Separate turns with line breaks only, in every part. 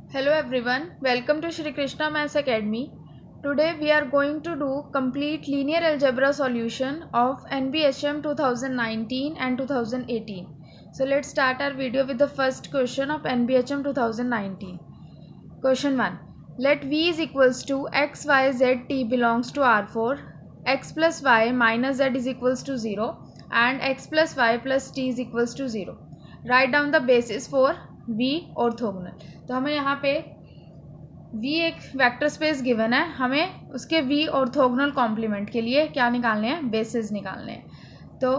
Hello everyone, welcome to Shri Krishna Maths Academy. Today we are going to do complete linear algebra solution of NBHM 2019 and 2018. So let's start our video with the first question of NBHM 2019. Question 1. Let V is equals to x, y, z, t belongs to R4, x plus y minus z is equals to 0 and x plus y plus t is equals to 0. Write down the basis for V orthogonal. तो हमें यहाँ पे V एक vector space given है, हमें उसके V orthogonal complement के लिए क्या निकालने हैं, बेसिस निकालने हैं। तो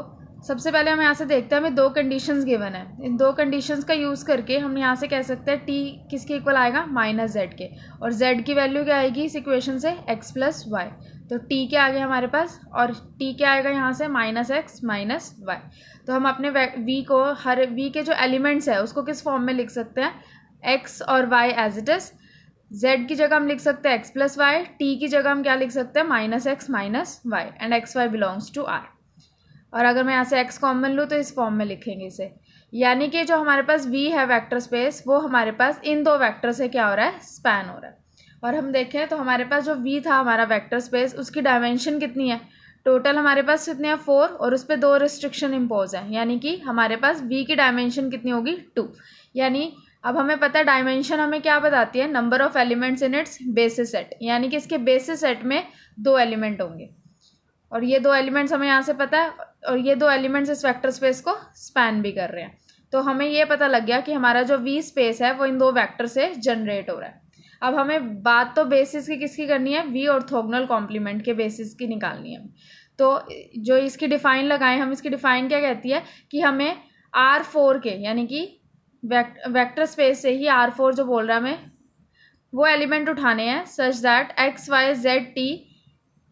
सबसे पहले हम यहाँ से देखते हैं, हमें दो कंडीशंस गिवन है। इन दो कंडीशंस का यूज़ करके हम यहाँ से कह सकते हैं t किसके इक्वल आएगा, माइनस जेड के, और z की वैल्यू क्या आएगी इस इक्वेशन से, x प्लस वाई। तो t क्या आ गया हमारे पास, और t क्या आएगा यहाँ से, माइनस एक्स माइनस वाई। तो हम अपने v को, हर v के जो एलिमेंट्स है उसको किस फॉर्म में लिख सकते हैं, x और y as it is. z की जगह हम लिख सकते हैं x प्लस वाई, t की जगह हम क्या लिख सकते हैं, minus x minus y, and x y belongs to r। और अगर मैं यहाँ से x कॉमन लूँ तो इस फॉर्म में लिखेंगे इसे। यानी कि जो हमारे पास v है वेक्टर स्पेस, वो हमारे पास इन दो वेक्टर से क्या हो रहा है, स्पैन हो रहा है। और हम देखें तो हमारे पास जो v था हमारा वेक्टर स्पेस, उसकी डायमेंशन कितनी है, टोटल हमारे पास कितनी है 4, और उस पर 2 रिस्ट्रिक्शन इम्पोज है, यानी कि हमारे पास v की डायमेंशन कितनी होगी 2। यानी अब हमें पता है डायमेंशन हमें क्या बताती है, number of elements in its basis set, यानी कि इसके बेसिस सेट में 2 एलिमेंट होंगे, और ये 2 एलिमेंट्स हमें यहाँ से पता है, और ये 2 एलिमेंट्स इस वेक्टर स्पेस को स्पैन भी कर रहे हैं। तो हमें ये पता लग गया कि हमारा जो वी स्पेस है वो इन 2 वेक्टर से जनरेट हो रहा है। अब हमें बात तो बेसिस की किसकी करनी है, वी ऑर्थोगोनल कॉम्प्लीमेंट के बेसिस की निकालनी है। तो जो इसकी डिफाइन लगाएं हम, इसकी डिफाइन क्या कहती है कि हमें R4 के, यानी कि वेक्टर स्पेस से ही R4 जो बोल रहा है हमें, वो एलिमेंट उठाने हैं such that x y z t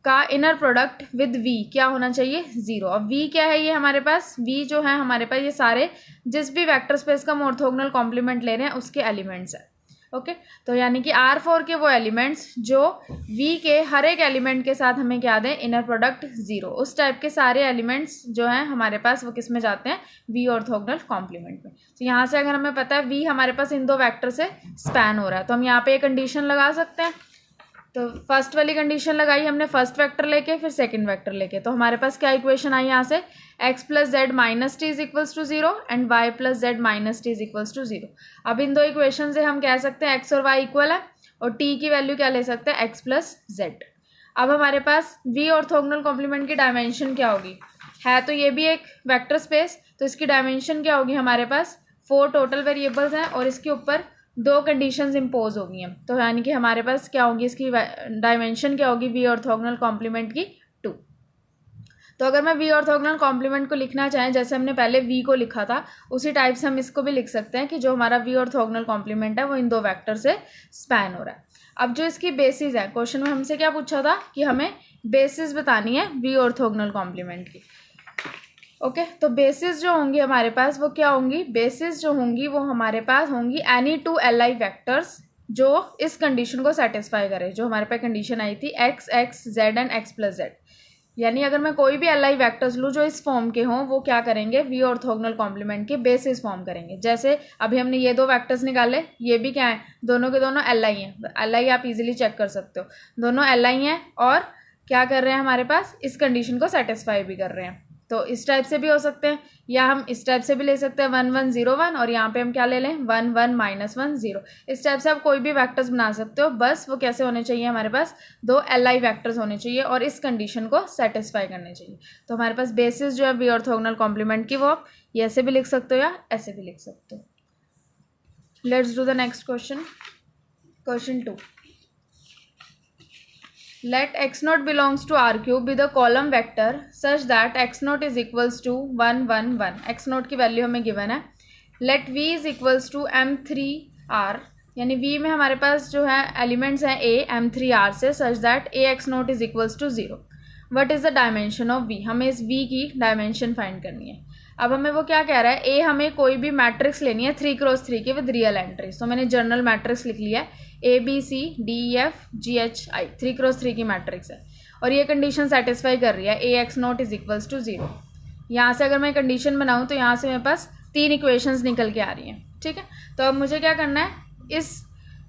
का इनर प्रोडक्ट विद v क्या होना चाहिए, 0। अब v क्या है, ये हमारे पास v जो है हमारे पास ये सारे जिस भी वेक्टर स्पेस का हम ऑर्थोगोनल कॉम्प्लीमेंट ले रहे हैं उसके एलिमेंट्स हैं। ओके, तो यानी कि R4 के वो एलिमेंट्स जो v के हर एक एलिमेंट के साथ हमें क्या दें, इनर प्रोडक्ट 0, उस टाइप के सारे एलिमेंट्स जो हैं हमारे पास वो किस में जाते हैं, v ऑर्थोगोनल कॉम्प्लीमेंट में। तो यहाँ से अगर हमें पता है v हमारे पास इन 2 वेक्टर से स्पैन हो रहा है, तो हम यहाँ पे एक कंडीशन लगा सकते हैं। तो फर्स्ट वाली कंडीशन लगाई हमने फर्स्ट वेक्टर लेके, फिर सेकंड वेक्टर लेके, तो हमारे पास क्या इक्वेशन आई यहाँ से, x plus z minus t is equals to 0 and y plus z minus t is equals to 0। अब इन 2 इक्वेशन से हम कह सकते हैं x और y इक्वल है, और t की वैल्यू क्या ले सकते हैं, x प्लस जेड। अब हमारे पास v ऑर्थोगोनल कॉम्प्लीमेंट की डायमेंशन क्या होगी, है तो ये भी एक वेक्टर स्पेस, तो इसकी डायमेंशन क्या होगी, हमारे पास 4 टोटल वेरिएबल्स हैं और इसके ऊपर 2 कंडीशंस इम्पोज हो गई हैं। तो यानी कि हमारे पास क्या होगी, इसकी डायमेंशन क्या होगी, वी ऑर्थोगोनल कॉम्प्लीमेंट की 2। तो अगर मैं वी ऑर्थोगोनल कॉम्प्लीमेंट को लिखना चाहें, जैसे हमने पहले वी को लिखा था उसी टाइप से हम इसको भी लिख सकते हैं कि जो हमारा वी ऑर्थोगोनल कॉम्प्लीमेंट है वो इन 2 वेक्टर से स्पैन हो रहा है। अब जो इसकी बेसिस है, क्वेश्चन में हमसे क्या पूछा था कि हमें बेसिस बतानी है वी ऑर्थोगोनल कॉम्प्लीमेंट की। ओके, तो बेसिस जो होंगी हमारे पास वो क्या होंगी, बेसिस जो होंगी वो हमारे पास होंगी एनी 2 LI वेक्टर्स जो इस कंडीशन को सेटिस्फाई करे, जो हमारे पास कंडीशन आई थी x x z and x plus Z. यानी अगर मैं कोई भी LI वेक्टर्स लूँ जो इस फॉर्म के हों, वो क्या करेंगे, वी ऑर्थोगोनल कॉम्प्लीमेंट के बेसिस फॉर्म करेंगे। जैसे अभी हमने ये 2 वेक्टर्स निकाले, ये भी क्या है, दोनों के दोनों LI हैं। LI आप इजीली चेक कर सकते हो, दोनों LI हैं और क्या कर रहे हैं, हमारे पास इस कंडीशन को सेटिस्फाई भी कर रहे हैं। तो इस टाइप से भी हो सकते हैं, या हम इस टाइप से भी ले सकते हैं 1 1 0 1, और यहाँ पे हम क्या ले लें 1 1 माइनस 1 0। इस टाइप से आप कोई भी वेक्टर्स बना सकते हो, बस वो कैसे होने चाहिए, हमारे पास 2 LI वेक्टर्स होने चाहिए और इस कंडीशन को सेटिस्फाई करने चाहिए। तो हमारे पास बेसिस जो है वी ऑर्थोगोनल कॉम्प्लीमेंट की, वो आप ये ऐसे भी लिख सकते हो या ऐसे भी लिख सकते हो। Let's do the next question, question 2। Let x naught belongs to R cube with a column vector such that x naught is equals to 1 1 1। x naught की वैल्यू हमें गिवन है। Let v is equals to m3r, यानी v में हमारे पास जो है elements हैं a m3r से, such that a x naught is equals to 0। What is the dimension of v, हमें इस v की डायमेंशन फाइंड करनी है। अब हमें वो क्या कह रहा है, ए हमें कोई भी मैट्रिक्स लेनी है 3x3 की विद रियल एंट्रीज। तो मैंने जनरल मैट्रिक्स लिख लिया है, ABCDEFGHI 3x3 की मैट्रिक्स है, और ये कंडीशन सेटिस्फाई कर रही है AX not is equals to 0। यहाँ से अगर मैं कंडीशन बनाऊँ तो यहाँ से मेरे पास 3 इक्वेशंस निकल के आ रही हैं, ठीक है। तो अब मुझे क्या करना है, इस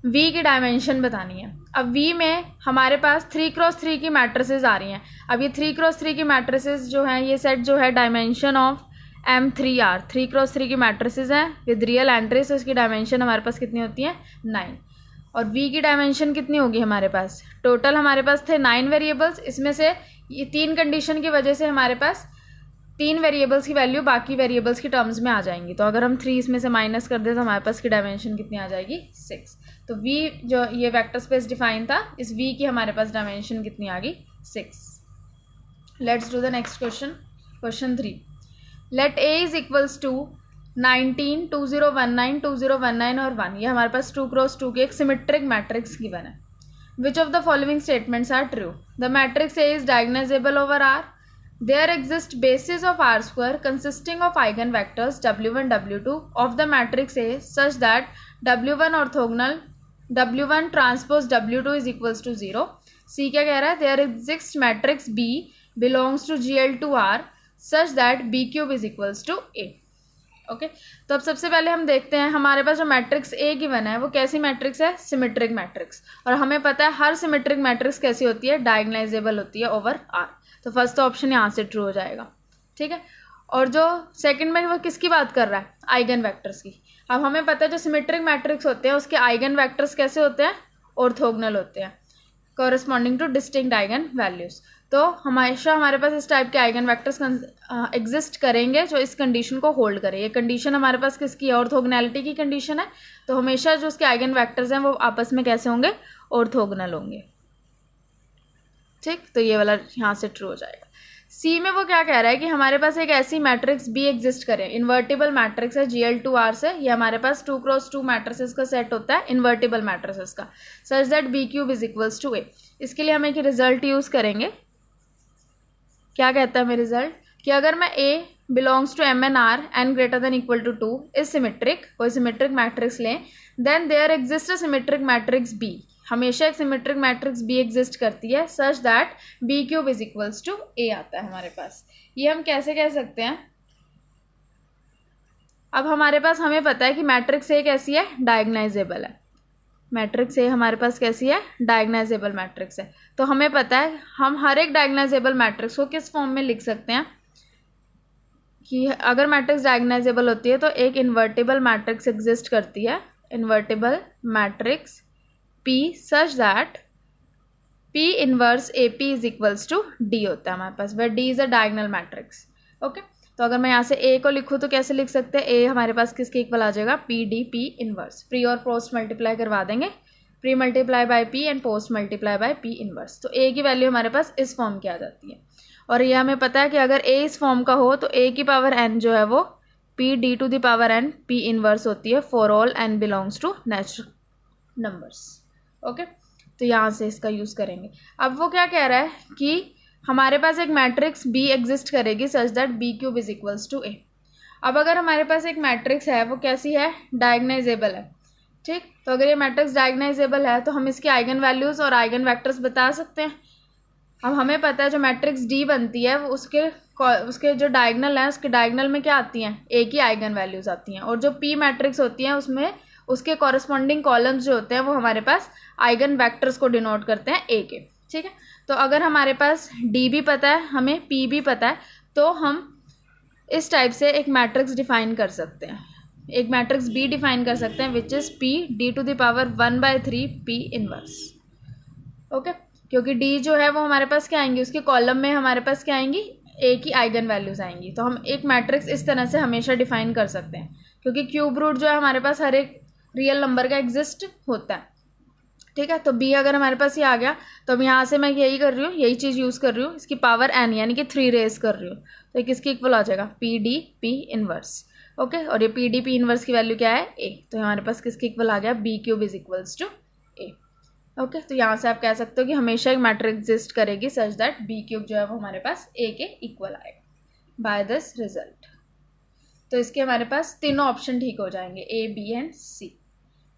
वी की डायमेंशन बतानी है। अब वी में हमारे पास 3x3 की मैट्रिसेस आ रही हैं। अब ये 3x3 की मैट्रिसेस जो हैं, ये सेट जो है डायमेंशन ऑफ M3R 3x3 की मैट्रिसेस हैं विद रियल एंट्रीज, तो इसकी डायमेंशन हमारे पास कितनी होती है 9। और वी की डायमेंशन कितनी होगी हमारे पास, टोटल हमारे पास थे 9 वेरिएबल्स, इसमें से ये 3 कंडीशन की वजह से हमारे पास 3 वेरिएबल्स की वैल्यू बाकी वेरिएबल्स की टर्म्स में आ जाएंगी। तो अगर हम 3 इसमें से माइनस कर दें तो हमारे पास की डायमेंशन कितनी आ जाएगी 6। तो वी जो ये वेक्टर स्पेस डिफाइन था, इस वी की हमारे पास डायमेंशन कितनी आ गई 6। Let's do the next question. Question 3, let A is equals to 19, 2019, 2019 और 1। ये हमारे पास 2x2 की एक सिमेट्रिक मैट्रिक्स गिवन है। Which of the following statements are true? The matrix A is diagonalizable over R. There exist bases of R square consisting of eigenvectors W1, W2 of the matrix A such that W1 orthogonal W1 transpose W2 is equals to 0. C क्या कह रहा है? There exists matrix B belongs to GL to R such that B cube is equals to A. Okay तो अब सबसे पहले हम देखते हैं हमारे पास जो मैट्रिक्स ए गिवन है वो कैसी मैट्रिक्स है, सिमेट्रिक मैट्रिक्स। और हमें पता है हर सिमेट्रिक मैट्रिक्स कैसी होती है, डायगोनाइजेबल होती है ओवर आर। तो फर्स्ट ऑप्शन यहाँ से ट्रू हो जाएगा, ठीक है। और जो सेकंड में वो किसकी बात कर रहा है, आइगन वेक्टर्स की। अब हमें पता है जो सिमेट्रिक मैट्रिक्स होते हैं उसके आइगन वेक्टर्स कैसे होते हैं, ऑर्थोगोनल होते हैं, corresponding two distinct eigen values. तो हमेशा हमारे पास इस टाइप के आइगन वेक्टर्स एग्जिस्ट करेंगे जो इस कंडीशन को होल्ड करें। ये कंडीशन हमारे पास किसकी है, ऑर्थोगोनैलिटी की कंडीशन है। तो हमेशा जो उसके आइगन वेक्टर्स हैं वो आपस में कैसे होंगे, ऑर्थोगोनल होंगे, ठीक। तो ये वाला यहाँ से ट्रू हो जाएगा। सी में वो क्या कह रहा है कि हमारे पास एक ऐसी मैट्रिक्स बी एग्जिस्ट करे, इन्वर्टिबल मैट्रिक्स है GL2R से। ये हमारे पास 2x2 मैट्रिसेस का सेट होता है, इन्वर्टिबल मैट्रिसेस का, such that B cube is equals to A. इसके लिए हम एक रिजल्ट यूज़ करेंगे। क्या कहता है हमें रिजल्ट, कि अगर मैं A belongs to MNR n greater than equal to 2 is symmetric, कोई सिमेट्रिक मैट्रिक्स लें, then there exist a symmetric matrix B। हमेशा एक सिमेट्रिक मैट्रिक्स B एग्जिस्ट करती है such that B cube is equals to A आता है हमारे पास। ये हम कैसे कह सकते हैं, अब हमारे पास हमें पता है कि मैट्रिक्स A कैसी है, डायगोनाइजेबल है। मैट्रिक्स ए हमारे पास कैसी है, डायगोनाइजेबल मैट्रिक्स है। तो हमें पता है हम हर एक डायगोनाइजेबल मैट्रिक्स को किस फॉर्म में लिख सकते हैं, कि अगर मैट्रिक्स डायगोनाइजेबल होती है तो एक इन्वर्टिबल मैट्रिक्स एग्जिस्ट करती है, invertible matrix P such that P inverse AP is equals to D होता है हमारे पास, where D is a diagonal matrix. Okay तो अगर मैं यहाँ से A को लिखूँ तो कैसे लिख सकते हैं, A हमारे पास किसके इक्वल आ जाएगा, PD इनवर्स। प्री और पोस्ट मल्टीप्लाई करवा देंगे, pre multiply by P and post multiply by P inverse. तो A की वैल्यू हमारे पास इस फॉर्म की आ जाती है। और ये हमें पता है कि अगर A इस फॉर्म का हो तो A की पावर n जो है वो PD to the power n P inverse होती है for all n belongs to natural numbers. Okay तो यहाँ से इसका यूज़ करेंगे। अब वो क्या कह रहा है कि हमारे पास एक मैट्रिक्स B एग्जिस्ट करेगी such that B cube is equals to A। अब अगर हमारे पास एक मैट्रिक्स है वो कैसी है, डायगोनाइजेबल है, ठीक। तो अगर ये मैट्रिक्स डायगोनाइजेबल है तो हम इसके आइगन वैल्यूज़ और आइगन वेक्टर्स बता सकते हैं। अब हमें पता है जो मैट्रिक्स D बनती है वो उसके जो डायगोनल है उसके डायगोनल में क्या आती हैं, A की आइगन वैल्यूज़ आती हैं। और जो P मैट्रिक्स होती हैं उसमें उसके कॉरस्पॉन्डिंग कॉलम्स जो होते हैं वो हमारे पास आइगन वेक्टर्स को डिनोट करते हैं A के, ठीक है। तो अगर हमारे पास D भी पता है, हमें P भी पता है, तो हम इस टाइप से एक मैट्रिक्स डिफाइन कर सकते हैं, एक मैट्रिक्स B डिफाइन कर सकते हैं which is P D to the power 1/3 P inverse. Okay क्योंकि D जो है वो हमारे पास क्या आएंगी, उसके कॉलम में हमारे पास क्या आएंगी, A की आइगन वैल्यूज़ आएंगी। तो हम एक मैट्रिक्स इस तरह से हमेशा डिफाइन कर सकते हैं, क्योंकि क्यूब रूट जो है हमारे पास हर एक रियल नंबर का एग्जिस्ट होता है, ठीक है। तो B अगर हमारे पास ये आ गया तो अब यहाँ से मैं यही कर रही हूँ, यही चीज़ यूज़ कर रही हूँ, इसकी पावर n यानी कि 3 रेज कर रही हूँ। तो किसकी इक्वल आ जाएगा, PD इनवर्स। ओके और ये PD इनवर्स की वैल्यू क्या है, A। तो हमारे पास किसकी इक्वल आ गया, B cube is equals to A। Okay तो यहाँ से आप कह सकते हो कि हमेशा एक मैट्रिक्स एग्जिस्ट करेगी सच दैट B क्यूब जो है वो हमारे पास A के इक्वल आएगा बाय दिस रिजल्ट। तो इसके हमारे पास तीनों ऑप्शन ठीक हो जाएंगे, A, B and C।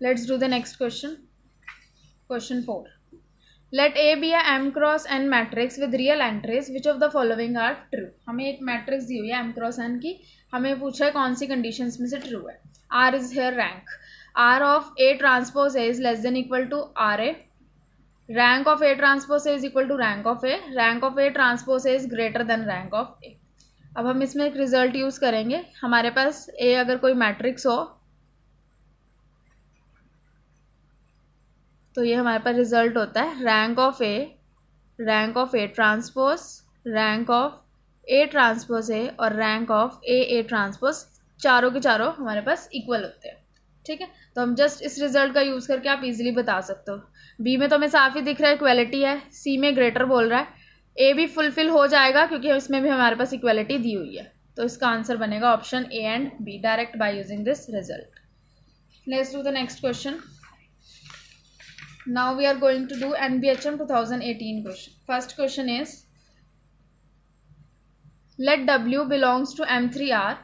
Let's do the next question. Question 4. Let A be a M cross n matrix with real entries. Which of the following are true? हमें एक matrix दी हुई है M cross n की, हमें पूछा है कौन सी conditions में से ट्रू है। R is here rank। R of A transpose A is less than equal to RA. Rank of A transpose A is equal to rank of A. Rank of A transpose A is greater than rank of A. अब हम इसमें एक result use करेंगे. हमारे पास A अगर कोई matrix हो तो ये हमारे पास रिजल्ट होता है rank of A transpose, rank of A transpose A और रैंक ऑफ ए ट्रांसपोज, चारों के चारों हमारे पास इक्वल होते हैं. ठीक है, तो हम जस्ट इस रिजल्ट का यूज़ करके आप इजीली बता सकते हो. बी में तो हमें साफ ही दिख रहा है इक्वलिटी है, सी में ग्रेटर बोल रहा है, ए भी फुलफिल हो जाएगा क्योंकि इसमें भी हमारे पास इक्वलिटी दी हुई है. तो इसका आंसर बनेगा option A and B direct by using this result. Let's do the next question. Now we are going to do NBHM 2018 question. First question is, let W belongs to M3R,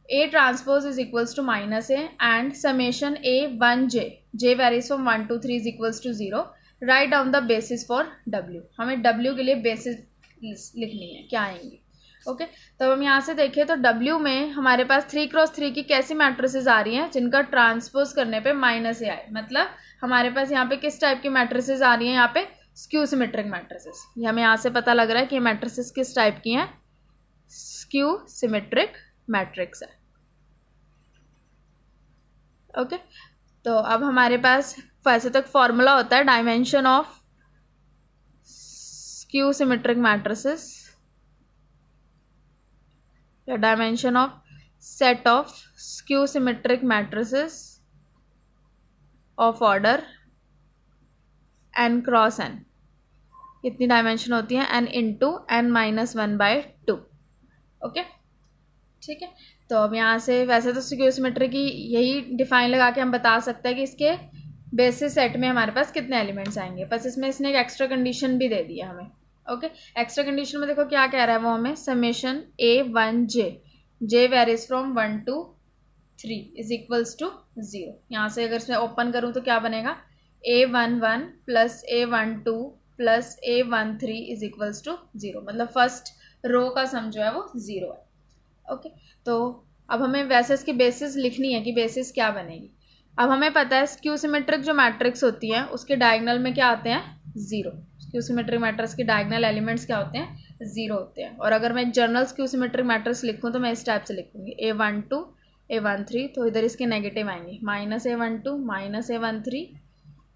A transpose is equals to minus A and summation A1J, J varies from 1 to 3 is equals to 0. Write down the basis for W. हमें W के लिए basis लिखनी है, क्या आएंगी. Okay, तब हम यहाँ से देखें तो W में हमारे पास 3x3 की कैसी मैट्रिसेस आ रही हैं जिनका ट्रांसपोज करने पे माइनस ए आए. मतलब हमारे पास यहाँ पे किस टाइप की मैट्रिसेस आ रही हैं, यहाँ पे स्क्यू सिमेट्रिक मैट्रिसेस. ये हमें यहाँ से पता लग रहा है कि ये मैट्रिसेस किस टाइप की हैं, स्क्यू सिमेट्रिक मैट्रिक्स है. ओके, तो अब हमारे पास वैसे तक फॉर्मूला होता है dimension of skew symmetric matrices या dimension of set of skew symmetric matrices of order n cross n. इतनी डायमेंशन होती है n इंटू n-1/2. ओके, ठीक है. तो अब यहाँ से वैसे तो स्क्यू सिमेट्री की यही डिफाइन लगा के हम बता सकते हैं कि इसके बेसिस सेट में हमारे पास कितने एलिमेंट्स आएंगे. बस इसमें इसने एक एक्स्ट्रा कंडीशन भी दे दिया हमें. ओके, एक्स्ट्रा कंडीशन में देखो क्या कह रहा है वो हमें, summation A1J, J varies from 1 to 3 is equals to 0. यहाँ से अगर इसमें ओपन करूँ तो क्या बनेगा, A11 plus A12 plus A13 is equals to 0. मतलब फर्स्ट रो का सम जो है वो 0 है. ओके, तो अब हमें वैसे इसकी बेसिस लिखनी है कि बेसिस क्या बनेगी. अब हमें पता है स्क्यू सिमेट्रिक जो मैट्रिक्स होती है उसके डायगोनल में क्या आते हैं, 0. स्क्यू सिमेट्रिक मैट्रिक्स के डायगोनल एलिमेंट्स क्या होते हैं, 0 होते हैं. और अगर मैं एक जनरल स्क्यू सिमेट्रिक मैट्रिक्स लिखूँ तो मैं इस टाइप से लिखूँगी A12 A13, तो इधर इसके नेगेटिव आएंगे, माइनस A12 माइनस A13.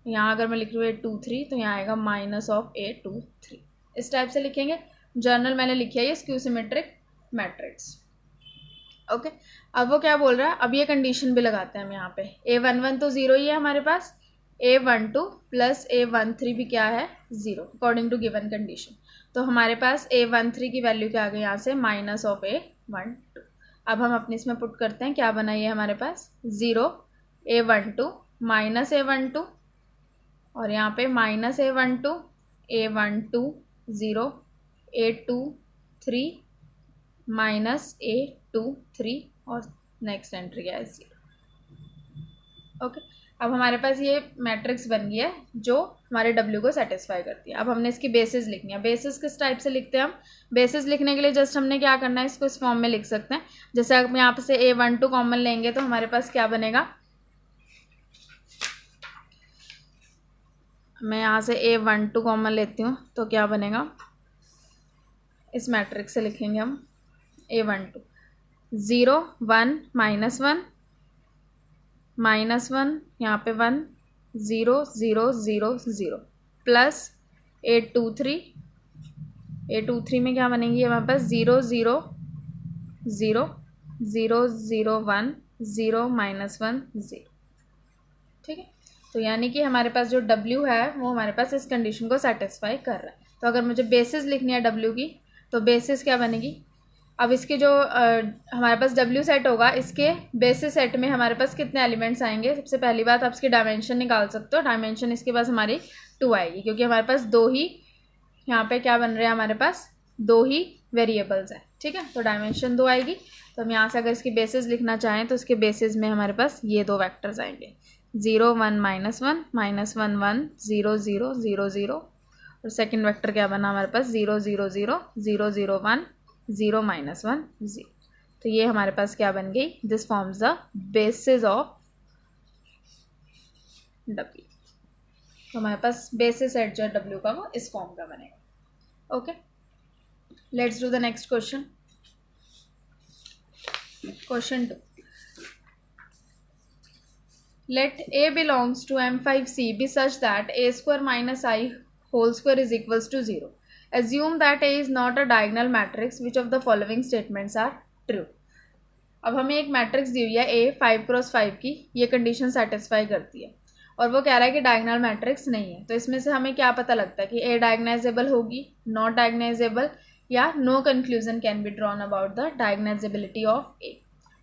यहाँ अगर मैं लिख रही हूँ A23 तो यहाँ आएगा माइनस ऑफ A23. इस टाइप से लिखेंगे. जर्नल मैंने लिखी है ये स्क्यू सिमेट्रिक मैट्रिक्स. ओके, अब वो क्या बोल रहा है, अब ये कंडीशन भी लगाते हैं हम यहाँ पे. A11 तो 0 ही है हमारे पास, A12 प्लस A13 भी क्या है, 0 अकॉर्डिंग टू गिवन कंडीशन. तो हमारे पास A13 की वैल्यू क्या आ गई यहाँ से, माइनस ऑफ A12. अब हम अपने इसमें पुट करते हैं, क्या बना ये हमारे पास, 0 A12 माइनस A12 और यहाँ पे minus A12 A12 0 A23 minus A23 और नेक्स्ट एंट्री है 0. ओके, अब हमारे पास ये मैट्रिक्स बन गई है जो हमारे W को सेटिस्फाई करती है. अब हमने इसकी बेसिस लिखनी है. बेसिस किस टाइप से लिखते हैं हम, बेसिस लिखने के लिए जस्ट हमने क्या करना है, इसको इस फॉर्म में लिख सकते हैं. जैसे हम यहाँ पे से A12 कॉमन लेंगे तो हमारे पास क्या बनेगा, मैं यहाँ से A12 कॉमन लेती हूँ तो क्या बनेगा, इस मैट्रिक्स से लिखेंगे हम A12 0 1 -1 -1 यहाँ पे 1 0 0 0 0 प्लस A23 में क्या बनेंगी हमारे पास 0 0 0 0 0 1 0 -1 0. ठीक है, तो यानी कि हमारे पास जो W है वो हमारे पास इस कंडीशन को सेटिस्फाई कर रहा है. तो अगर मुझे बेसिस लिखनी है W की तो बेसिस क्या बनेगी, अब इसके जो हमारे पास W सेट होगा, इसके बेसिस सेट में हमारे पास कितने एलिमेंट्स आएंगे. सबसे पहली बात आप इसकी डायमेंशन निकाल सकते हो. डायमेंशन इसके पास हमारी 2 आएगी क्योंकि हमारे पास 2 ही यहाँ पे क्या बन रहे हैं, हमारे पास 2 ही वेरिएबल्स हैं. ठीक है, तो डायमेंशन 2 आएगी. तो हम यहाँ से अगर इसकी बेसिस लिखना चाहें तो इसके बेसिस में हमारे पास ये 2 वेक्टर्स आएंगे, 0 1 -1 -1 1 0 0 0 0 और सेकेंड वेक्टर क्या बना हमारे पास 0 0 0 0 0 1 0 -1 0. तो ये हमारे पास क्या बन गई, this forms the basis of W। तो हमारे पास बेसिस सेट जो है W का वो इस फॉर्म का बनेगा। Okay, let's do the next question. Question 2, let A belongs to M5C be such that A square minus I whole square is equals to 0. Assume that A is not a diagonal matrix. Which of the following statements are true? अब हमें एक matrix दी हुई है A 5x5 की, ये condition satisfy करती है और वो कह रहा है कि डायगोनल मैट्रिक्स नहीं है। तो इसमें से हमें क्या पता लगता है कि A डायगोनाइजेबल होगी, नॉट डायगोनाइजेबल, या no conclusion can be drawn about the diagonalizability of A।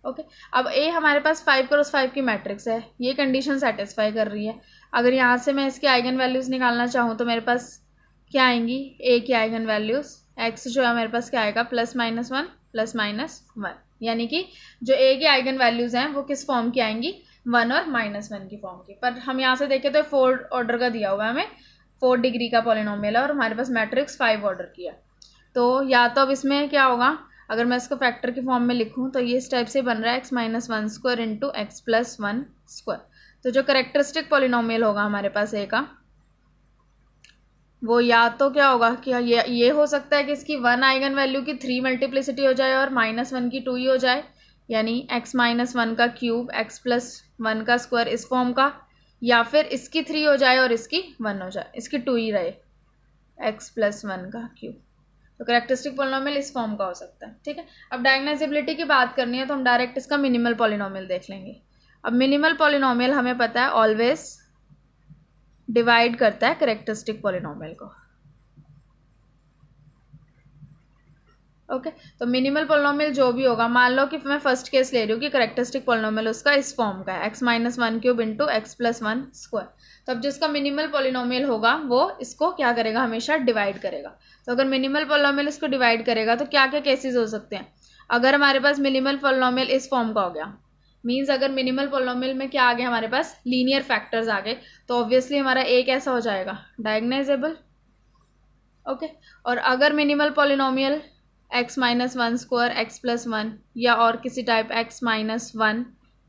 Okay, अब A हमारे पास 5x5 की मैट्रिक्स है, ये कंडीशन सेटिस्फाई कर रही है। अगर यहाँ से मैं इसके आइगन वैल्यूज़ निकालना चाहूँ तो मेरे पास क्या आएंगी, A की आइगन वैल्यूज़, x जो है मेरे पास क्या आएगा, +-1 +-1, यानी कि जो A की आइगन वैल्यूज़ हैं वो किस फॉर्म की आएंगी, 1 और -1 की फॉर्म की। पर हम यहाँ से देखें तो 4 ऑर्डर का दिया हुआ है हमें, 4 डिग्री का पॉलिनोमियल है और हमारे पास मैट्रिक्स 5 ऑर्डर की है। तो या तो अब इसमें क्या होगा, अगर मैं इसको फैक्टर की फॉर्म में लिखूं तो ये इस टाइप से बन रहा है x-1² इंटू x+1²। तो जो करेक्टरिस्टिक पॉलिनोमियल होगा हमारे पास A का, वो या तो क्या होगा कि ये हो सकता है कि इसकी 1 आइगन वैल्यू की 3 मल्टीप्लिसिटी हो जाए और -1 की 2 ही हो जाए, यानी x-1 का क्यूब x+1 का स्क्वायर इस फॉर्म का, या फिर इसकी 3 हो जाए और इसकी 1 हो जाए, इसकी 2 ही रहे, x+1 का क्यूब। तो करेक्टरिस्टिक पॉलिनोमियल इस फॉर्म का हो सकता है। ठीक है, अब डायगोनाइजेबिलिटी की बात करनी है तो हम डायरेक्ट इसका मिनिमल पॉलिनोमियल देख लेंगे। अब मिनिमल पॉलिनोमियल हमें पता है ऑलवेज डिवाइड करता है करेक्टरिस्टिक पॉलिनोमियल को। ओके, तो मिनिमल पॉलिनोमियल जो भी होगा, मान लो कि मैं फर्स्ट केस ले रही हूँ कि करेक्टरिस्टिक पॉलिनोमियल उसका इस फॉर्म का है, x-1³ इंटू x+1²। तो अब जिसका मिनिमल पॉलिनोमियल होगा वो इसको क्या करेगा, हमेशा डिवाइड करेगा। तो अगर मिनिमल पॉलिनोमियल इसको डिवाइड करेगा तो क्या क्या केसेस हो सकते हैं। अगर हमारे पास मिनिमल पॉलिनोमियल इस फॉर्म का हो गया, मीन्स अगर मिनिमल पॉलिनोमियल में क्या आ गया, हमारे पास लीनियर फैक्टर्स आ गए, तो ऑब्वियसली हमारा A कैसा हो जाएगा, डायगोनाइजेबल। ओके, और अगर मिनिमल पॉलिनोमियल x-1² x+1 या और किसी टाइप x-1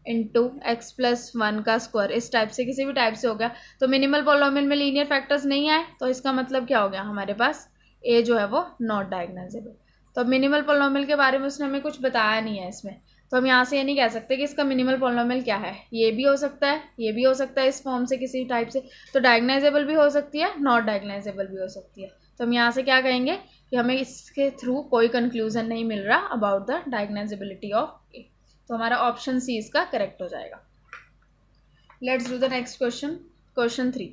इंटू x+1 का स्क्वायर, इस टाइप से किसी भी टाइप से हो गया, तो मिनिमल पॉलिनोमियल में लीनियर फैक्टर्स नहीं आए, तो इसका मतलब क्या हो गया, हमारे पास A जो है वो नॉट डायगोनाइजेबल। तो अब मिनिमल पॉलिनोमियल के बारे में उसने हमें कुछ बताया नहीं है इसमें, तो हम यहाँ से ये नहीं कह सकते कि इसका मिनिमल पॉलिनोमियल क्या है। ये भी हो सकता है, ये भी हो सकता है इस फॉर्म से किसी टाइप से, तो डायगोनाइजेबल भी हो सकती है, नॉट डायगोनाइजेबल भी हो सकती है। तो हम यहाँ से क्या कहेंगे कि हमें इसके थ्रू कोई कंक्लूजन नहीं मिल रहा about the diagonalizability of A। तो हमारा ऑप्शन सी इसका करेक्ट हो जाएगा। Let's do the next question. Question 3,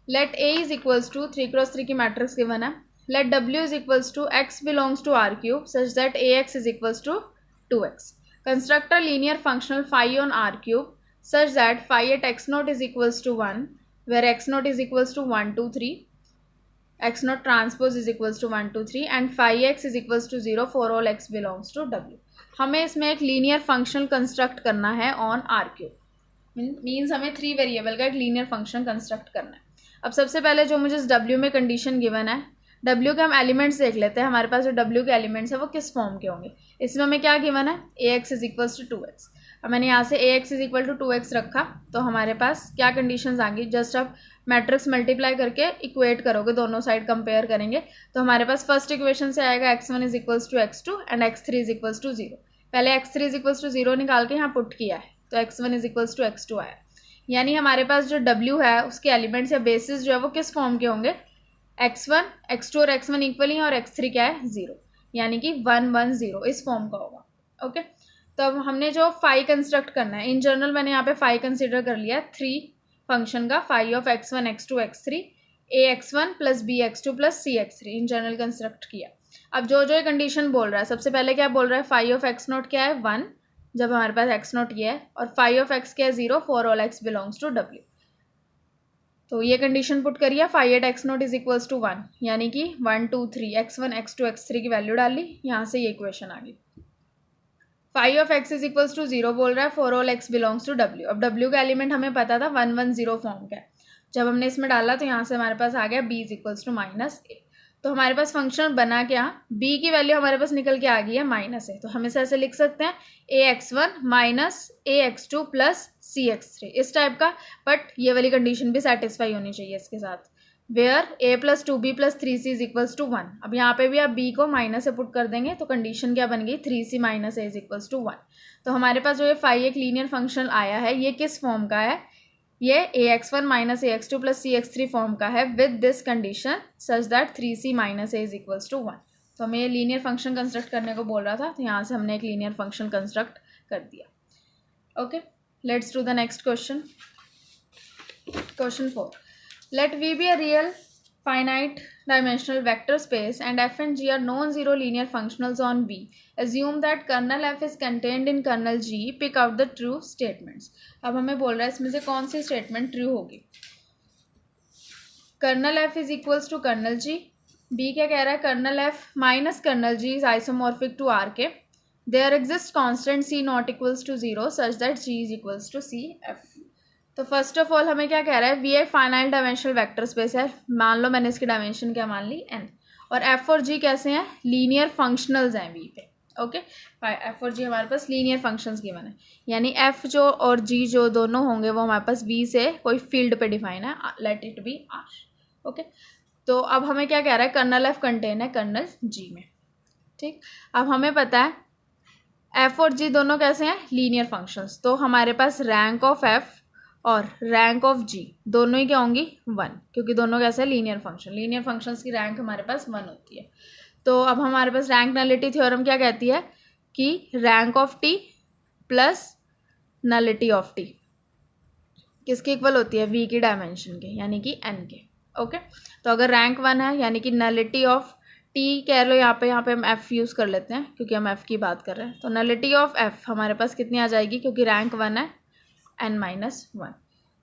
let A is equals to 3x3 की मैट्रिक्स गिवन है, let W is equals to x belongs to R³ such that AX is equals to 2x। Construct a linear functional phi on R³ such that phi at x0 is equals to 1 where x0 is equals to 1 2 3, x0 transpose is equals to 1 2 3 and phi x is equals to 0 for all x belongs to W। हमें इसमें एक linear function construct करना है on R³, means हमें 3 variable का एक linear function construct करना है। अब सबसे पहले जो मुझे इस W में कंडीशन गिवन है, W के हम एलिमेंट्स देख लेते हैं, हमारे पास जो W के एलिमेंट्स है वो किस फॉर्म के होंगे। इसमें हमें क्या गिवन है, AX is equals to 2x। अब मैंने यहाँ से AX is equal to 2x रखा, तो हमारे पास क्या कंडीशंस आ गई, जस्ट आप मैट्रिक्स मल्टीप्लाई करके इक्वेट करोगे, दोनों साइड कंपेयर करेंगे, तो हमारे पास फर्स्ट इक्वेशन से आएगा x1 is equals to x2 and x3 is equals to 0। पहले x3 इज इक्वल्स टू 0 निकाल के यहाँ पुट किया है, तो x1 is equals to x2 आया। यानी हमारे पास जो W है उसके एलिमेंट्स या बेसिस जो है वो किस फॉर्म के होंगे, x1 x2 और x1 इक्वल ही, और x3 क्या है 0, यानी कि 1 1 0 इस फॉर्म का होगा। ओके, तो अब हमने जो फाई कंस्ट्रक्ट करना है, इन जनरल मैंने यहाँ पे फाई कंसिडर कर लिया 3 फंक्शन का, phi of x1 x2 x3 ax1 plus bx2 plus cx3 in general construct किया। अब जो जो ये कंडीशन बोल रहा है, सबसे पहले क्या बोल रहा है, फाई ऑफ x0 क्या है 1, जब हमारे पास x0 ये है, और फाई ऑफ x क्या है 0 for all x belongs to W। तो ये कंडीशन पुट करिए, phi at x0 is equals to 1, यानी कि 1 2 3 x1 x2 x3 की वैल्यू डाल ली, यहाँ से ये इक्वेशन आ गई। Phi of x is equals to 0 बोल रहा है for all x belongs to W। अब W का एलिमेंट हमें पता था 1 1 0 फॉर्म का है, जब हमने इसमें डाला तो यहाँ से हमारे पास आ गया b is equals to -a। तो हमारे पास फंक्शन बना क्या, b की वैल्यू हमारे पास निकल के आ गई है माइनस है, तो हम इसे ऐसे लिख सकते हैं ax1 minus ax2 plus cx3 इस टाइप का। बट ये वाली कंडीशन भी सेटिस्फाई होनी चाहिए इसके साथ, where a plus 2b plus 3c is equals to 1। अब यहाँ पे भी आप b को माइनस से पुट कर देंगे तो कंडीशन क्या बन गई, 3c minus a is equals to 1। तो हमारे पास जो ये फाई एक लीनियर फंक्शन आया है ये किस फॉर्म का है, ये ax1 minus ax2 plus cx3 form का है with this condition such that 3c minus a is equals to 1। तो हमें ये लीनियर फंक्शन कंस्ट्रक्ट करने को बोल रहा था, तो यहाँ से हमने एक लीनियर फंक्शन कंस्ट्रक्ट कर दिया। Okay, let's do the next question. Question 4, let V be a real finite dimensional vector space and f and g are non-zero linear functionals on V. Assume that kernel f is contained in kernel G. Pick out the true statements. अब हमें बोल रहा है इसमें से कौन सी statement true होगी। Kernel f is equals to kernel G। B क्या कह रहा है, kernel f minus kernel G is isomorphic to R के। There exists constant C not equals to 0 such that G is equals to C f। तो first of all हमें क्या कह रहा है, वी एक फाइनाइट डायमेंशनल वेक्टर स्पेस है, मान लो मैंने इसकी डायमेंशन क्या मान ली n, और f और g कैसे हैं, लीनियर फंक्शनल्स हैं v पे। ओके, f और g हमारे पास लीनियर फंक्शंस गिवन है, यानी f जो और g जो दोनों होंगे वो हमारे पास v से कोई फील्ड पे डिफाइन है, let it be r। Okay, तो अब हमें क्या कह रहा है, कर्नल f कंटेन है कर्नल g में। ठीक, अब हमें पता है f और g दोनों कैसे हैं, लीनियर फंक्शंस, तो हमारे पास रैंक ऑफ f और रैंक ऑफ जी दोनों ही क्या होंगी 1, क्योंकि दोनों कैसे है, लीनियर फंक्शन। लीनियर फंक्शंस की रैंक हमारे पास 1 होती है। तो अब हमारे पास रैंक नलिटी थ्योरम क्या कहती है कि rank of T plus nullity of T किसके इक्वल होती है, वी की डायमेंशन के, यानी कि n के। ओके, तो अगर रैंक 1 है यानी कि नलिटी ऑफ टी कह लो, यहाँ पे हम f यूज़ कर लेते हैं क्योंकि हम f की बात कर रहे हैं, तो नलिटी ऑफ f हमारे पास कितनी आ जाएगी, क्योंकि रैंक 1 है n माइनस 1।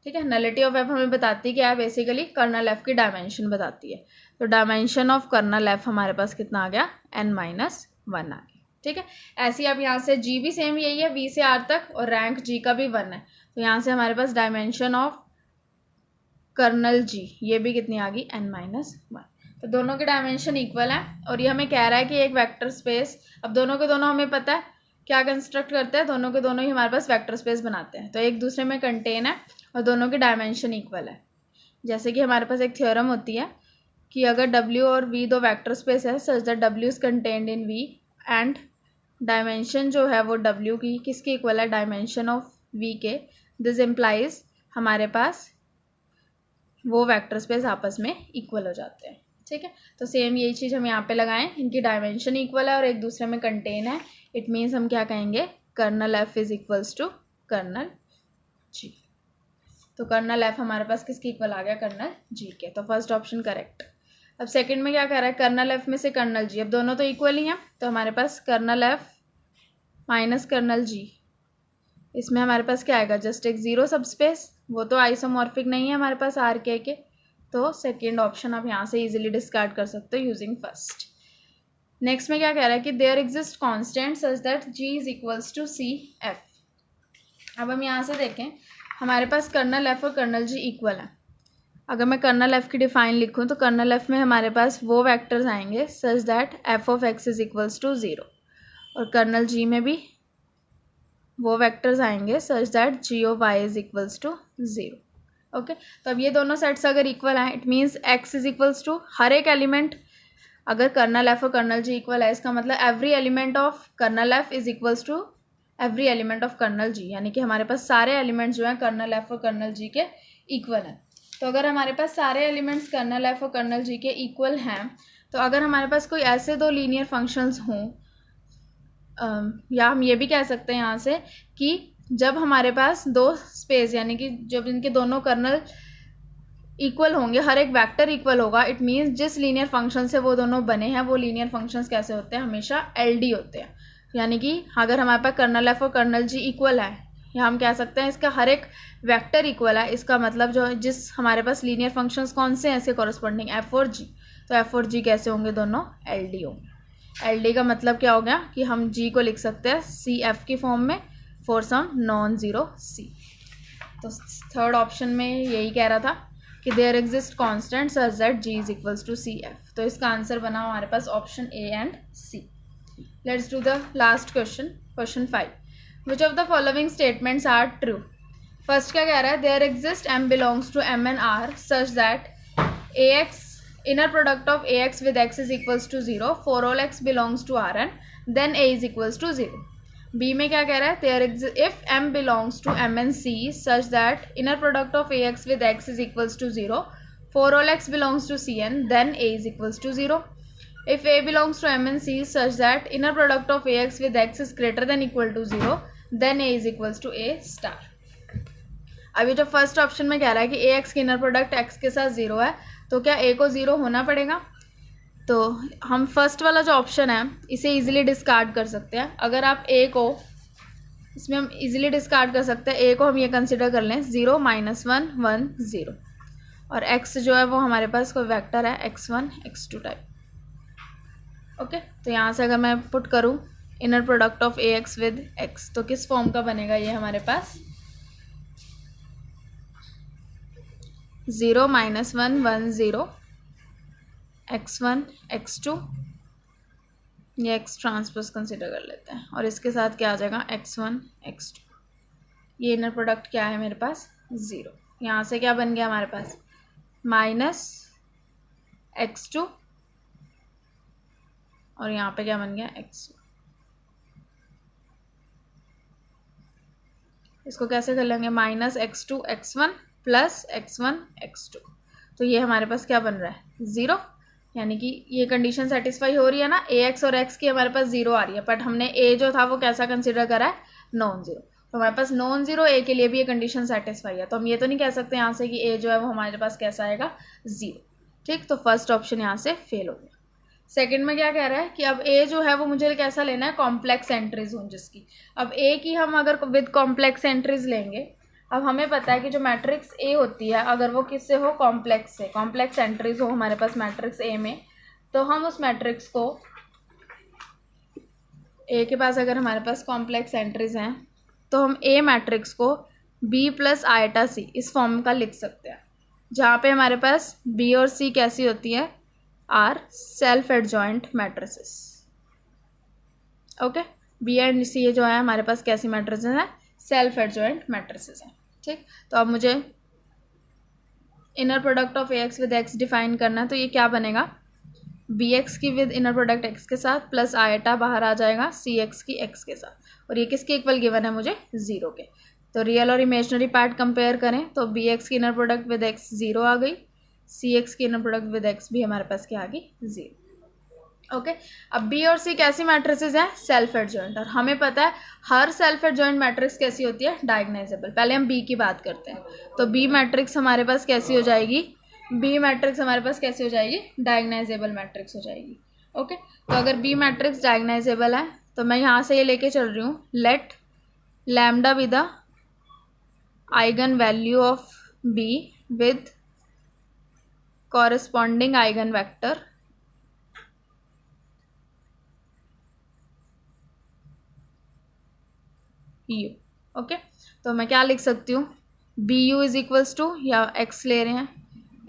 ठीक है, नलिटी ऑफ f हमें बताती है क्या है, बेसिकली कर्नल f की डायमेंशन बताती है। तो डायमेंशन ऑफ कर्नल f हमारे पास कितना आ गया, n माइनस 1 आ गया। ठीक है, ऐसे ही अब यहाँ से g भी सेम यही है, v से r तक, और रैंक g का भी 1 है, तो यहाँ से हमारे पास डायमेंशन ऑफ कर्नल g ये भी कितनी आ गई, n माइनस 1। तो दोनों के डायमेंशन इक्वल है, और ये हमें कह रहा है कि एक वेक्टर स्पेस, अब दोनों के दोनों हमें पता है क्या कंस्ट्रक्ट करते हैं, दोनों के दोनों ही हमारे पास वेक्टर स्पेस बनाते हैं, तो एक दूसरे में कंटेन है और दोनों की डायमेंशन इक्वल है। जैसे कि हमारे पास एक थ्योरम होती है कि अगर W और V दो वेक्टर स्पेस है such that W is contained in V and dimension जो है वो W की किसके इक्वल है, डायमेंशन ऑफ V के, दिस इम्प्लाइज हमारे पास वो वेक्टर स्पेस आपस में इक्वल हो जाते हैं। ठीक है, तो सेम यही चीज़ हम यहाँ पे लगाएं, इनकी डायमेंशन इक्वल है और एक दूसरे में कंटेन है, इट मीन्स हम क्या कहेंगे, kernel f is equals to kernel g। तो कर्नल f हमारे पास किसके इक्वल आ गया, कर्नल g के, तो फर्स्ट ऑप्शन करेक्ट। अब सेकंड में क्या कर रहा है, कर्नल f में से कर्नल g, अब दोनों तो इक्वल ही हैं, तो हमारे पास kernel f minus kernel g, इसमें हमारे पास क्या आएगा, जस्ट एक जीरो सब स्पेस, वो तो आइसोमॉर्फिक नहीं है हमारे पास आर के, तो सेकेंड ऑप्शन आप यहाँ से इजीली डिस्कार्ड कर सकते हो यूजिंग फर्स्ट। नेक्स्ट में क्या कह रहा है कि there exist constant such that g is equals to c f। अब हम यहाँ से देखें, हमारे पास कर्नल f और कर्नल g इक्वल है। अगर मैं कर्नल f की डिफाइन लिखूँ तो कर्नल f में हमारे पास वो वेक्टर्स आएंगे such that f of x is equals to 0, और कर्नल g में भी वो वेक्टर्स आएंगे such that g of y is equals to 0। Okay, तो अब ये दोनों सेट्स अगर इक्वल हैं it means x is equals to हर एक एलिमेंट, अगर कर्नल f और कर्नल g इक्वल है इसका मतलब every element of kernel f is equals to every element of colonel g, यानी कि हमारे पास सारे एलिमेंट्स जो हैं कर्नल f और कर्नल g के इक्वल हैं। तो अगर हमारे पास सारे एलिमेंट्स कर्नल f और कर्नल g के इक्वल हैं, तो अगर हमारे पास कोई ऐसे दो लीनियर फंक्शंस हों, या हम ये भी कह सकते हैं यहाँ से कि जब हमारे पास दो स्पेस यानी कि जब इनके दोनों कर्नल इक्वल होंगे, हर एक वेक्टर इक्वल होगा, इट मीन्स जिस लीनियर फंक्शन से वो दोनों बने हैं वो लीनियर फंक्शंस कैसे होते हैं, हमेशा LD होते हैं। यानी कि अगर हमारे पास कर्नल f और कर्नल g इक्वल है, या हम कह सकते हैं इसका हर एक वेक्टर इक्वल है, इसका मतलब जो जिस हमारे पास लीनियर फंक्शंस कौन से हैं इसके कॉरस्पॉन्डिंग f और g, तो f और g कैसे होंगे, दोनों LD होंगे। LD का मतलब क्या हो गया कि हम g को लिख सकते हैं CF की फॉर्म में for some non zero c। तो थर्ड ऑप्शन में यही कह रहा था, कि there exist constant such that G is equals to C F. तो इसका आंसर बना हमारे पास option A and C. Let's do the last question, question 5। Which of the following statements are true. First क्या कह रहा है, there exist M belongs to M and R such that A x inner product of ax with x is equals to 0 for all x belongs to Rn then a is equals to 0। B में क्या कह रहा है, there if m belongs to m and c such that inner product of ax with x is equals to 0 for all x belongs to cn then a is equals to 0। if a belongs to m and c such that inner product of ax with x is greater than equal to 0 then a is equals to a star। अभी जो first option में कह रहा है कि ए x की inner product x के साथ 0 है, तो क्या ए को 0 होना पड़ेगा। तो हम फर्स्ट वाला जो ऑप्शन है इसे इजीली डिस्कार्ड कर सकते हैं। अगर आप ए को इसमें हम इजीली डिस्कार्ड कर सकते हैं, ए को हम ये कंसिडर कर लें 0 -1 1 0 और एक्स जो है वो हमारे पास कोई वेक्टर है x1 x2 टाइप। ओके, तो यहाँ से अगर मैं पुट करूँ inner product of A x with x तो किस फॉर्म का बनेगा ये हमारे पास 0 -1 1 0 x1 x2, ये x ट्रांसपोज कंसिडर कर लेते हैं और इसके साथ क्या आ जाएगा x1 x2। ये इनर प्रोडक्ट क्या है मेरे पास 0। यहाँ से क्या बन गया हमारे पास -x2 और यहाँ पे क्या बन गया x1। इसको कैसे कर लेंगे -x2 x1 plus x1 x2, तो ये हमारे पास क्या बन रहा है 0, यानी कि ये कंडीशन सेटिस्फाई हो रही है ना, ए एक्स और एक्स की हमारे पास 0 आ रही है, बट हमने ए जो था वो कैसा कंसिडर करा है नॉन जीरो। तो हमारे पास नॉन जीरो ए के लिए भी ये कंडीशन सेटिस्फाई है, तो हम ये तो नहीं कह सकते यहाँ से कि ए जो है वो हमारे पास कैसा आएगा 0। ठीक, तो फर्स्ट ऑप्शन यहाँ से फेल हो गया। सेकंड में क्या कह रहा है कि अब ए जो है वो मुझे कैसा लेना है कॉम्प्लेक्स एंट्रीज हों जिसकी। अब ए की हम अगर विद कॉम्प्लेक्स एंट्रीज लेंगे, अब हमें पता है कि जो मैट्रिक्स ए होती है अगर वो किससे हो कॉम्प्लेक्स से, कॉम्प्लेक्स एंट्रीज हो हमारे पास मैट्रिक्स ए में, तो हम उस मैट्रिक्स को ए के पास अगर हमारे पास कॉम्प्लेक्स एंट्रीज हैं तो हम ए मैट्रिक्स को बी प्लस आयटा सी इस फॉर्म का लिख सकते हैं, जहाँ पे हमारे पास बी और सी कैसी होती है are self adjoint matrices. Okay, B and C जो है हमारे पास कैसी मैट्रिसेस हैं सेल्फ एडजॉइंट मैट्रिसेस हैं। ठीक, तो अब मुझे inner product of A x with x define करना है, तो ये क्या बनेगा बी एक्स की विद इनर प्रोडक्ट एक्स के साथ प्लस आयटा बाहर आ जाएगा सी एक्स की एक्स के साथ, और ये किसके इक्वल गिवन है मुझे 0 के। तो रियल और इमेजनरी पार्ट कंपेयर करें तो बी एक्स की इनर प्रोडक्ट विद एक्स 0 आ गई, सी एक्स की इनर प्रोडक्ट विद एक्स भी हमारे पास क्या आ गई 0। ओके, अब बी और सी कैसी मैट्रिसेस हैं सेल्फ एडजॉइंट, और हमें पता है हर सेल्फ एडजॉइंट मैट्रिक्स कैसी होती है डायगोनाइजेबल। पहले हम बी की बात करते हैं, तो बी मैट्रिक्स हमारे पास कैसी हो जाएगी, बी मैट्रिक्स हमारे पास कैसी हो जाएगी डायगोनाइजेबल मैट्रिक्स हो जाएगी। ओके, तो अगर बी मैट्रिक्स डायगोनाइजेबल है तो मैं यहाँ से ये लेके चल रही हूँ let lambda be the eigenvalue of B with corresponding eigenvector u. Okay, तो मैं क्या लिख सकती हूँ B u is equals to, या एक्स ले रहे हैं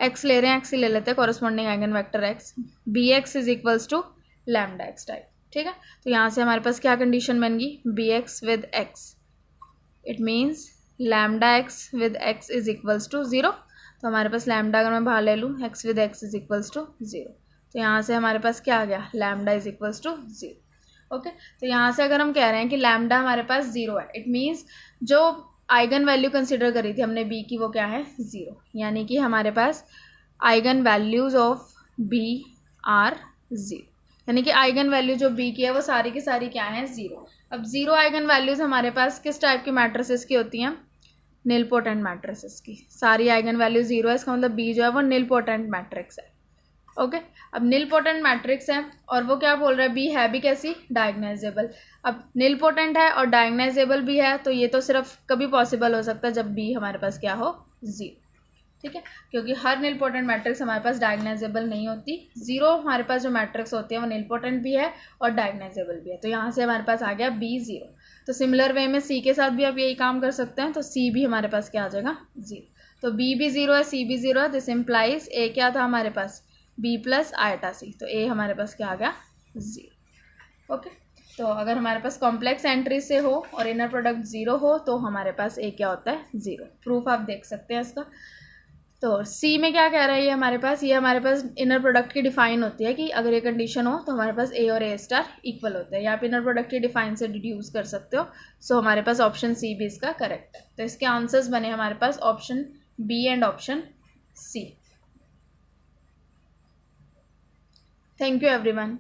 एक्स ही ले लेते हैं corresponding eigenvector x, B x is equals to lambda x type. ठीक है, तो यहाँ से हमारे पास क्या कंडीशन बन गई B x with x, it means lambda x with x is equals to 0। तो हमारे पास लैम्डा अगर मैं बाहर ले लूँ x with x is equals to 0, तो यहाँ से हमारे पास क्या आ गया lambda is equals to 0। Okay, तो यहाँ से अगर हम कह रहे हैं कि लैम्डा हमारे पास 0 है, इट मीन्स जो आइगन वैल्यू कंसिडर करी थी हमने बी की वो क्या है 0, यानी कि हमारे पास eigenvalues of B are 0, यानी कि आइगन वैल्यू जो बी की है वो सारी की सारी क्या है 0। अब 0 आइगन वैल्यूज हमारे पास किस टाइप की मैट्रिसेस की होती हैं निलपोटेंट मैट्रिसेस की, सारी आइगन वैल्यू 0 है, इसका मतलब बी जो है वो निलपोटेंट मैट्रिक्स है। ओके, अब निलपोटेंट मैट्रिक्स है और वो क्या बोल रहा है बी है भी कैसी डायगोनाइजेबल। अब निलपोटेंट है और डायगोनाइजेबल भी है, तो ये तो सिर्फ कभी पॉसिबल हो सकता है जब बी हमारे पास क्या हो 0। ठीक है, क्योंकि हर निलपोटेंट मैट्रिक्स हमारे पास डायगोनाइजेबल नहीं होती। 0 हमारे पास जो मैट्रिक्स होती है वो निलपोटेंट भी है और डायगोनाइजेबल भी है, तो यहाँ से हमारे पास आ गया बी 0। तो सिमिलर वे में सी के साथ भी आप यही काम कर सकते हैं, तो सी भी हमारे पास क्या आ जाएगा 0। तो बी भी ज़ीरो है, सी भी ज़ीरो है, दिस इम्प्लाइज ए क्या था हमारे पास, बी प्लस आयटा सी, तो ए हमारे पास क्या आ गया, ज़ीरो। ओके, तो अगर हमारे पास कॉम्प्लेक्स एंट्री से हो और इनर प्रोडक्ट ज़ीरो हो तो हमारे पास ए क्या होता है, ज़ीरो। प्रूफ आप देख सकते हैं इसका। तो सी में क्या कह रहा है ये हमारे पास, ये हमारे पास इनर प्रोडक्ट की डिफाइन होती है कि अगर ये कंडीशन हो तो हमारे पास ए और ए स्टार इक्वल होते हैं, या आप इनर प्रोडक्ट की डिफाइन से डिड्यूस कर सकते हो। सो हमारे पास ऑप्शन सी भी इसका करेक्ट है। तो इसके आंसर्स बने हमारे पास option B and option C. Thank you everyone.